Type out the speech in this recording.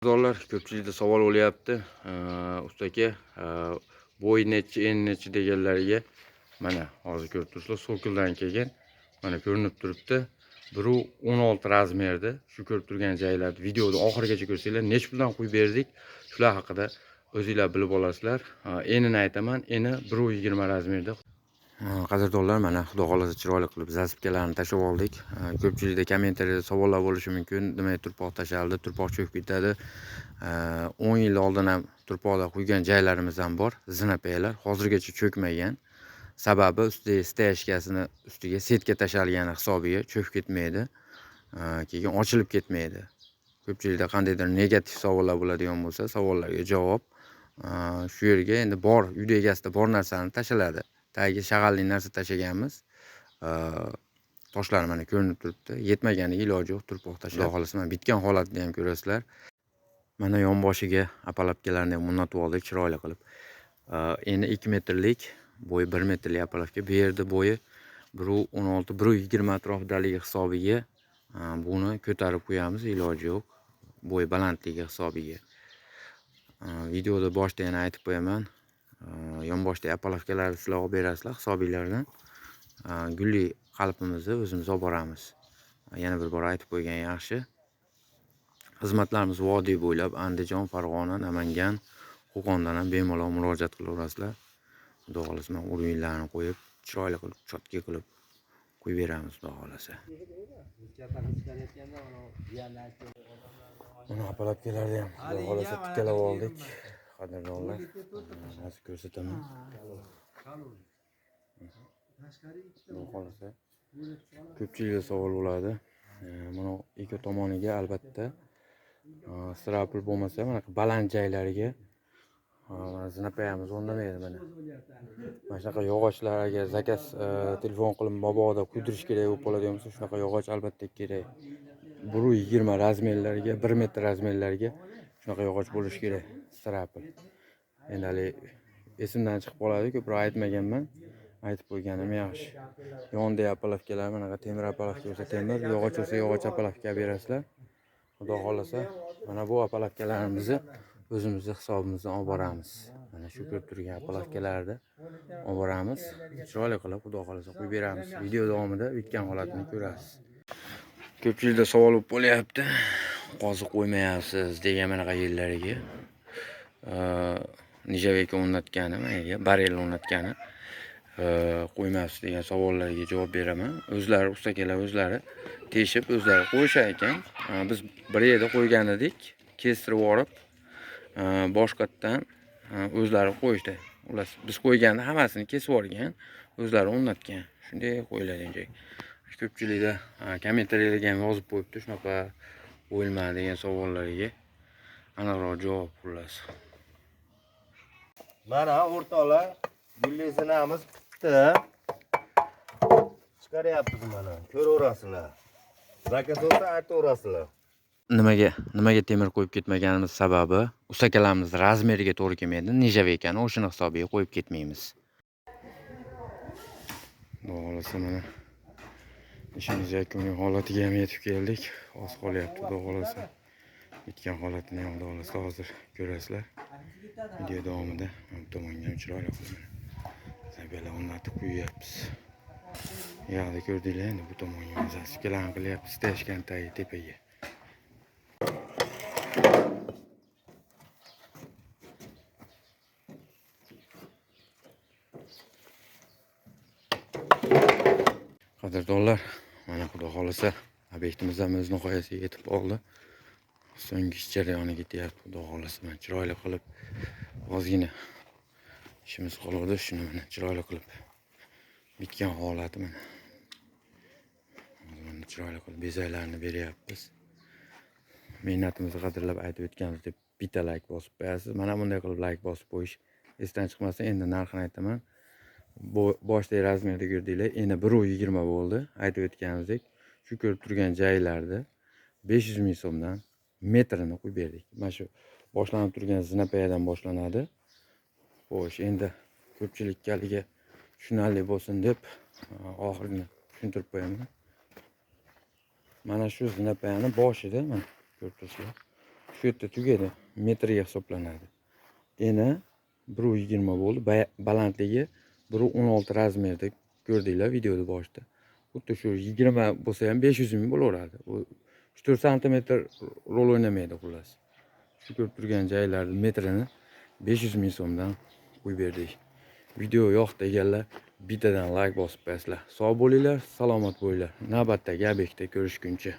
Bozorlar ko'pchilikda savol bo'lyapti. Usta aka, bo'y nechi, en nechi deganlarga mana hozir ko'rib turibsizlar, so'kildan kelgan. Mana ko'rinib turibdi. 1.16 razmerda. Shu ko'rib turgan joylarni videoni oxirigacha ko'rsanglar, nech puldan qo'yib berdik. Shular haqida o'zingizlar bilib olasizlar. Enini aytaman, eni 1.20 razmerda. Qadrdonlar, mana xudo xohlasa chiroyli qilib zasipkalarni tashlab oldik. Ko'pchilikda kommentariyada savollar bo'lishi mumkin. Nimaga turpoq tashaldi, turpoq cho'kib ketadi. 10 yil oldin ham turpoqda quygan joylarimiz ham bor, zinapayalar. Hozirgacha cho'kmagan. Sababi ustiga steyashkasini ustiga setka tashalgani hisobiga cho'kib ketmaydi. Keyin ochilib ketmaydi. Ko'pchilikda qandaydir negativ savollar bo'ladigan bo'lsa, savollarga javob shu yerga endi bor, uyda egasida bor narsani tashaladi. Tagiga shag'alli narsa tashlaganmiz. Toshlar mana ko'rinib turibdi. Yetmaganiga iloji yo'q, turpoq tashlab. Xudo xohlasa mana bitgan holatini ham ko'rasizlar. Mana yonboshiga apalapkalarni ham o'rnatib oldik chiroyli qilib. Endi 2 metrlik, bo'yi 1 metrlik apalapka. Bu yerda bo'yi 1.16, 1.20 atrofidaligi hisobiga buni ko'tarib qo'yamiz, iloji yo'q. Bo'yi balandligi hisobiga. Videoda boshida yana aytib qo'yaman. Yonboshda apalafkalarni sizlar olib berasizlar hisobinglardan. Gulli qalbimizni o'zimiz olib boramiz. Yana bir bor aytib qo'ygan yaxshi. Xizmatlarimiz vodiy bo'ylab Andijon, Farg'ona, Namangan, Qo'qondan ham bemalol murojaat qilaverasizlar. Xudo xohlasa men o'rinlarni qo'yib, chiroyli qilib, chotka qilib qo'yib beramiz, xudo xohlasa. Mana apalapkalarni ham xudo xohlasa tikkalab oldik. Qadrdonlar, hozir ko'rsataman. Xudo xohlasa ko'pchilikda savol bo'ladi. Mana ikki tomoniga albatta strapl bo'lmasa, mana baland joylariga zinapayamiz o'rnamaydi mana. Mana shunaqa yog'ochlar agar zakaz telefon qilib mabodo kuydirish kerak bo'lib qoladigan bo'lsa, shunaqa yog'och albatta kerak. 1.20 razmerlarga, 1 metr razmerlarga shunaqa yog'och bo'lishi kerak, strapl. Endi hali esimdan chiqib qoladi, ko'proq aytmaganman. Aytib qo'yganim yaxshi. Yonda apalafkalar, mana temir apalafka bo'lsa temir, yog'och bo'lsa yog'och apalafka berasizlar. Xudo xohlasa, mana bu apalafkalarimizni o'zimizning hisobimizdan olib boramiz. Mana shu ko'rib turgan apalafkalarni olib boramiz. Chiroyli qilib, xudo xohlasa qo'yib beramiz. Video davomida bitgan holatini ko'rasiz. Ko'pchilikda savol bo'lib qolyapti. Qoziq qo'ymayapsiz degan manaqa yerlariga. Nijaveka o'rnatgani, menga barel o'rnatgani qo'ymayapsiz degan savollarga javob beraman. O'zlari ustakalar o'zlari teshib o'zlari qo'yishar ekan. Biz bir yerda qo'ygan edik, kestirib olib boshqatdan o'zlari qo'yishdi. Ular biz qo'yganda hammasini kesib olgan, o'zlari o'rnatgan. Shunday qo'yiladigan joy. Ko'pchilikda kommentariyalarga ham yozib qo'yibdi, shunaqa qo'yilmadi degan savollarga aniqroq javob xullas. Mana o'rtoqlar, gullisinamiz bitta. Chiqaryapmiz mana, ko'raverasizlar. Zakaz bo'lsa aytaverasizlar. Nimaga temir qo'yib ketmaganimiz sababi, ustakalarimiz razmeriga to'g'ri kelmaydi. Nijavekani o'shini hisobiga qo'yib ketmaymiz. Xudo xohlasa mana ishimiz yakuniy holatiga ham yetib keldik. Oz qolyapti, xudo xohlasa. Bitgan holatini ham xudo xohlasa hozir ko'rasizlar. Video davomida bu tomonga chiroyli qilib zabiyalar o'rnatib qo'yyapmiz. Yoqda ko'rdinglar, endi bu tomonga zasipkalarni qilyapmiz, steyashkani tagiga tepaga. Qadrdonlar, mana xudo xohlasa obyektimiz ham o'z nihoyasiga yetib oldi. So'nggi ish jarayoni ketyapti, xudo xohlasa mana chiroyli qilib ozgina ishimiz qoldi, shuni mana chiroyli qilib bitgan holati mana. Mana chiroyli qilib bezaklarni beryapmiz. Mehnatimizni qadrlab aytib o'tganmiz deb bitta like bosib qo'yasiz. Mana bunday qilib like bosib qo'yish esdan chiqmasa, endi narxini aytaman. Boshidagi razmerda ko'rdinglar, endi 1.20 bo'ldi. Aytib o'tganimizdek, shu ko'rib turgan joylarda 500 ming so'mdan metrini qo'yib berdik. Mana shu boshlanib turgan zinapayadan boshlanadi. Xo'sh, endi ko'pchilikka haliga tushunarli bo'lsin deb oxirini tushuntirib qo'yaman. Mana shu zinapayani boshida, mana ko'rib turibsizlar. shu yerda tugadi, metrga hisoblanadi. Eni 1.20 bo'ldi, balandligi 1.16 razmerda ko'rdinglar videoda boshida. Xuddi shu 20 bo'lsa ham 500 ming bo'laveradi. U 3-4 santimetr rol o'ynamaydi xullas. Shu ko'rib turgan joylarni metrini 500 ming so'mdan qo'yib berdik. Video yoqdi deganlar bittadan like bosib qo'yasizlar. Sog' bo'linglar, salomat bo'linglar. Navbatdagi obyektda ko'rishguncha.